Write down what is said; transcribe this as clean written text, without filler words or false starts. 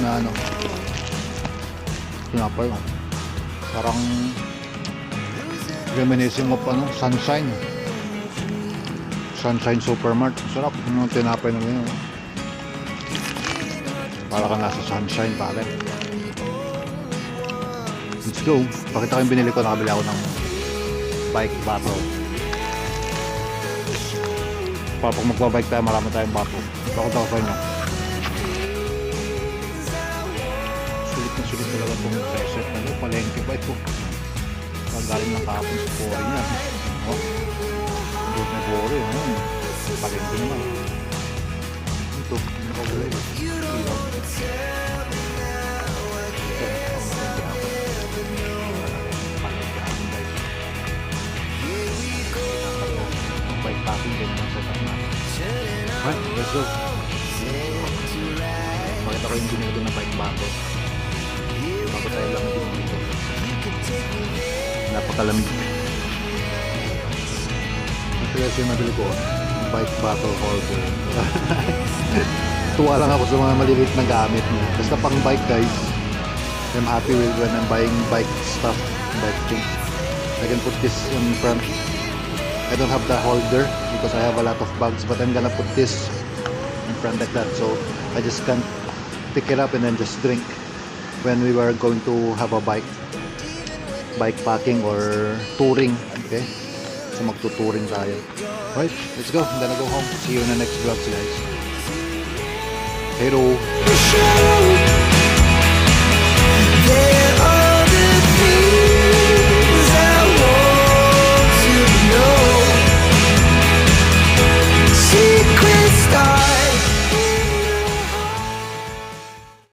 na ano, tinapay. Parang reminiscing of ano, Sunshine Supermart. Sarap yung tinapay na ganyan. Para ka nasa Sunshine pare. Let's go. Pakita ko yung binili ko. Nakabili ako ng bike battle. Para pag magbabike tayo, marami tayong battle. Pakita ko sa inyo. Sulit na sulit talaga itong preset na ito. Palengke ba ito? Galing lang kahapon sa Pori niya. Doon na Pori. Palengke naman. Ito. Nakawala ito. Bike packing din yung setup natin. Alright, let's go. Pakita ko yung binili ko ng bike battle. Bago tayo lang din dito. Napakalamig. Ito kasi yung nabili ko, bike battle holder. Tuwa lang ako sa mga maliliit na gamit niya. Basta pang bike guys, I'm happy with when I'm buying bike stuff, bike things. I can put this in front. I don't have the holder because I have a lot of bags, but I'm gonna put this in front like that, so I just can pick it up and then just drink when we were going to have a bike packing or touring. Okay, so magtuturing tayo. Right, let's go. I'm gonna go home. See you in the next vlogs guys. Hello.